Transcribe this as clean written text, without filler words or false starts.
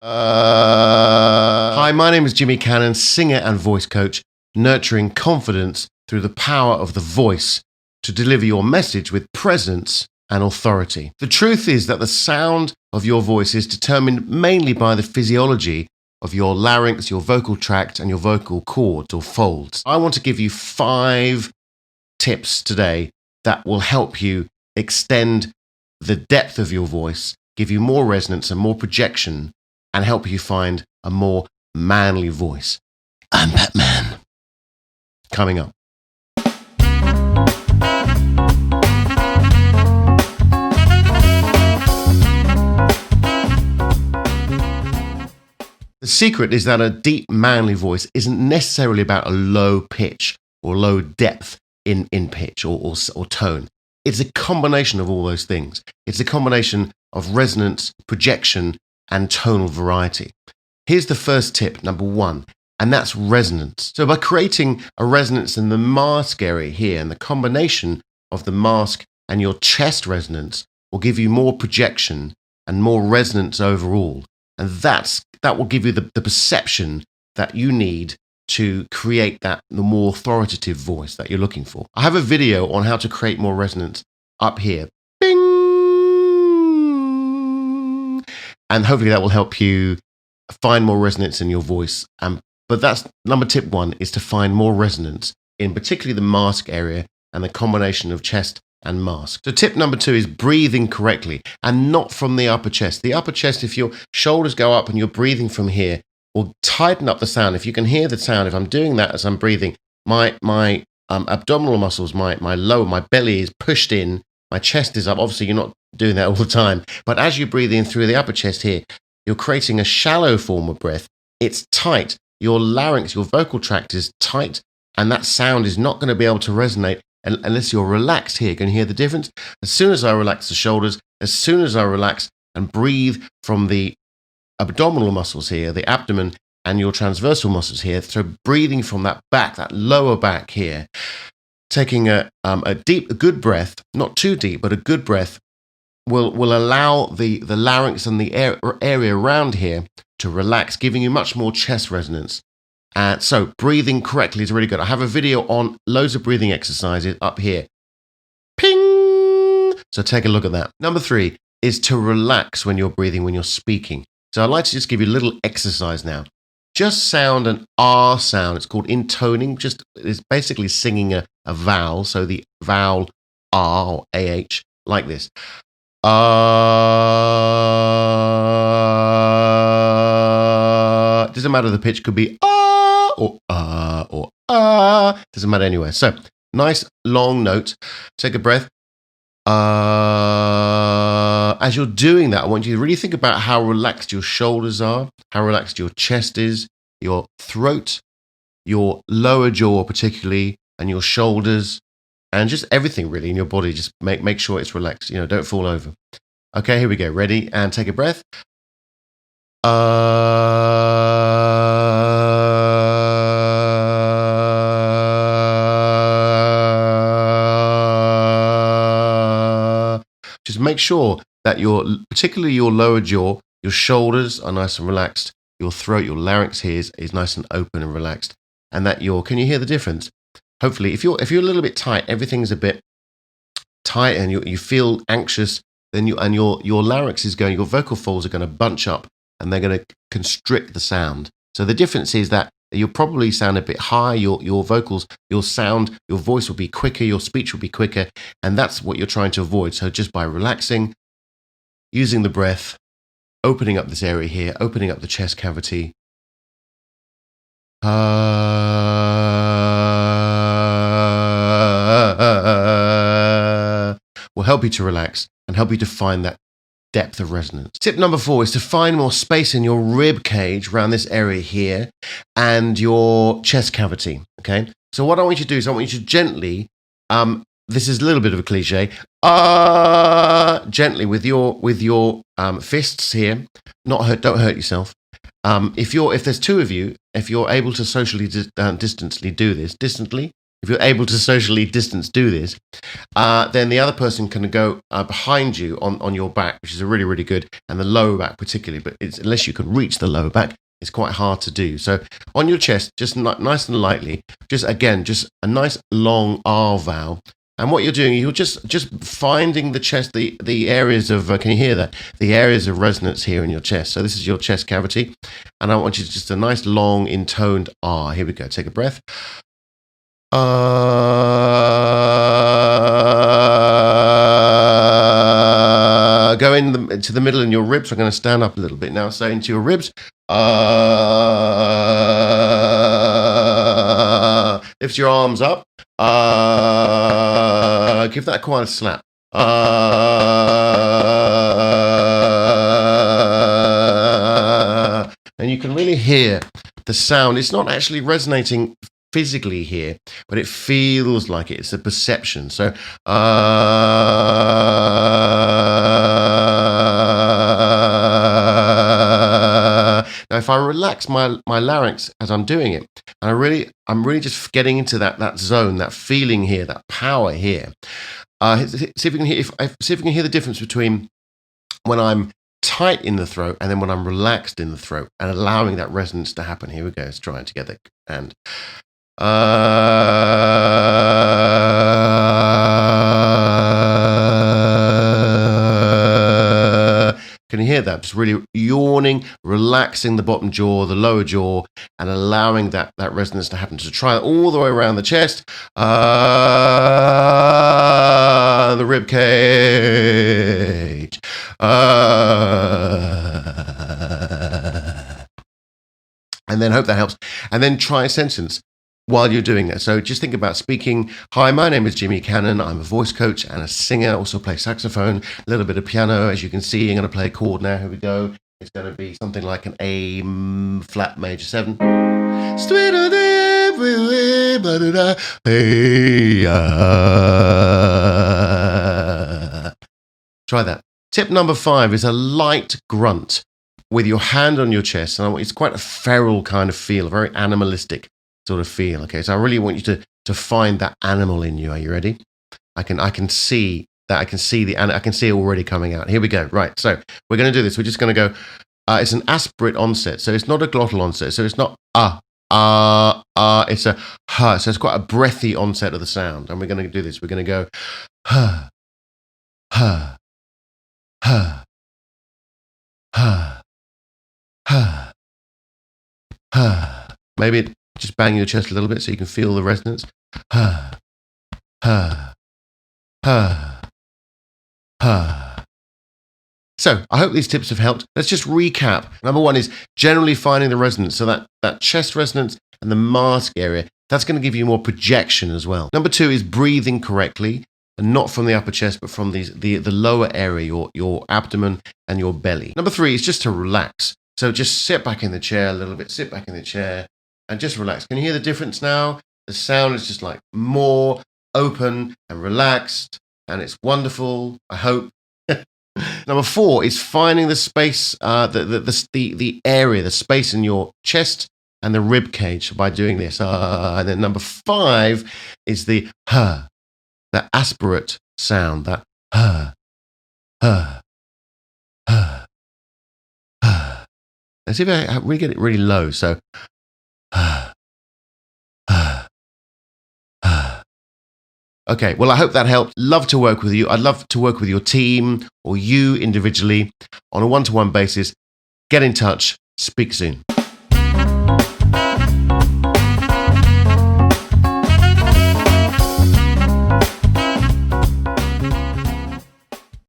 Hi, my name is Jimmy Cannon, singer and voice coach, nurturing confidence through the power of the voice to deliver your message with presence and authority. The truth is that the sound of your voice is determined mainly by the physiology of your larynx, your vocal tract, and your vocal cords or folds. I want to give you 5 tips today that will help you extend the depth of your voice, give you more resonance and more projection, and help you find a more manly voice. I'm Batman. Coming up. The secret is that a deep, manly voice isn't necessarily about a low pitch or low depth in pitch or tone. It's a combination of all those things. It's a combination of resonance, projection, and tonal variety. Here's the first tip, number 1, and that's resonance. So by creating a resonance in the mask area here, and the combination of the mask and your chest resonance will give you more projection and more resonance overall. And that will give you the perception that you need to create the more authoritative voice that you're looking for. I have a video on how to create more resonance up here. Bing! And hopefully that will help you find more resonance in your voice. But that's tip 1 is to find more resonance in particularly the mask area and the combination of chest and mask. So tip number 2 is breathing correctly and not from the upper chest. The upper chest, if your shoulders go up and you're breathing from here, will tighten up the sound. If you can hear the sound, if I'm doing that as I'm breathing, my abdominal muscles, my belly is pushed in, my chest is up. Obviously, you're not doing that all the time. But as you breathe in through the upper chest here, you're creating a shallow form of breath. It's tight. Your larynx, your vocal tract is tight, and that sound is not going to be able to resonate unless you're relaxed here. Can you hear the difference? As soon as I relax the shoulders, as soon as I relax and breathe from the abdominal muscles here, the abdomen, and your transversal muscles here, so breathing from that back, that lower back here, taking a good breath, not too deep, but a good breath, will allow the larynx and the area around here to relax, giving you much more chest resonance. So breathing correctly is really good. I have a video on loads of breathing exercises up here. Ping! So take a look at that. Number 3 is to relax when you're breathing, when you're speaking. So I'd like to just give you a little exercise now. Just sound an R sound. It's called intoning. It's basically singing a vowel. So the vowel R or AH, like this. Doesn't matter the pitch, could be or doesn't matter anywhere. So nice long note. Take a breath. As you're doing that, I want you to really think about how relaxed your shoulders are, how relaxed your chest is, your throat, your lower jaw particularly, and your shoulders, and just everything really in your body. Just make sure it's relaxed. Don't fall over. Okay, here we go. Ready? And take a breath. Just make sure that particularly your lower jaw, your shoulders are nice and relaxed. Your throat, your larynx here is nice and open and relaxed. And that can you hear the difference? Hopefully, if you're a little bit tight, everything's a bit tight and you feel anxious, then your larynx is your vocal folds are going to bunch up and they're going to constrict the sound. So the difference is that you'll probably sound a bit high, your vocals, your voice will be quicker, your speech will be quicker, and that's what you're trying to avoid. So just by relaxing, using the breath, opening up this area here, opening up the chest cavity, will help you to relax and help you to find that depth of resonance. Tip number 4 is to find more space in your rib cage around this area here and your chest cavity. Okay. So what I want you to do is I want you to gently, this is a little bit of a cliche, gently with your fists here, don't hurt yourself. If there's 2 of you, if you're able to socially distantly do this, distantly, if you're able to socially distance do this, then the other person can go behind you on your back, which is a really, really good, and the lower back particularly, but unless you can reach the lower back, it's quite hard to do. So on your chest, just nice and lightly, just a nice long R vowel. And what you're doing, you're just finding the chest, the areas of, can you hear that? The areas of resonance here in your chest. So this is your chest cavity. And I want you to just a nice long intoned R. Here we go. Take a breath. Go into the middle in your ribs. I'm going to stand up a little bit now. So into your ribs. Lift your arms up. Give that quite a slap. And you can really hear the sound. It's not actually resonating physically here, but it feels like it. It's a perception. So now if I relax my larynx as I'm doing it, and I'm really just getting into that zone, that feeling here, that power here. See if you can hear the difference between when I'm tight in the throat and then when I'm relaxed in the throat and allowing that resonance to happen. Here we go. Let's try it together. And can you hear that? Just really yawning, relaxing the bottom jaw, the lower jaw, and allowing that resonance to happen. So try it all the way around the chest, the rib cage. And then hope that helps. And then try a sentence while you're doing that. So just think about speaking. Hi, my name is Jimmy Cannon. I'm a voice coach and a singer. Also play saxophone, a little bit of piano. As you can see, I'm going to play a chord now. Here we go. It's going to be something like an A flat major 7. Try that. Tip number 5 is a light grunt with your hand on your chest. And it's quite a feral kind of feel, a very animalistic sort of feel. Okay, so I really want you to find that animal in you. Are you ready? I can see that. I can see it already coming out. Here we go. Right. So we're going to do this. We're just going to go. It's an aspirate onset, so it's not a glottal onset. So it's not It's a huh. So it's quite a breathy onset of the sound. And we're going to do this. We're going to go huh, huh, huh, huh, huh, huh. Maybe just bang your chest a little bit so you can feel the resonance. Huh, huh, huh, huh. So I hope these tips have helped. Let's just recap. Number 1 is generally finding the resonance. So that chest resonance and the mask area, that's going to give you more projection as well. Number 2 is breathing correctly, and not from the upper chest, but from the lower area, your abdomen and your belly. Number 3 is just to relax. So just sit back in the chair a little bit, sit back in the chair and just relax. Can you hear the difference now? The sound is just like more open and relaxed, and it's wonderful, I hope. Number 4 is finding the space, the area, the space in your chest and the rib cage by doing this. And then number 5 is the aspirate sound, that Let's see if I really get it really low. So okay, well, I hope that helped. Love to work with you. I'd love to work with your team or you individually on a one-to-one basis. Get in touch. Speak soon.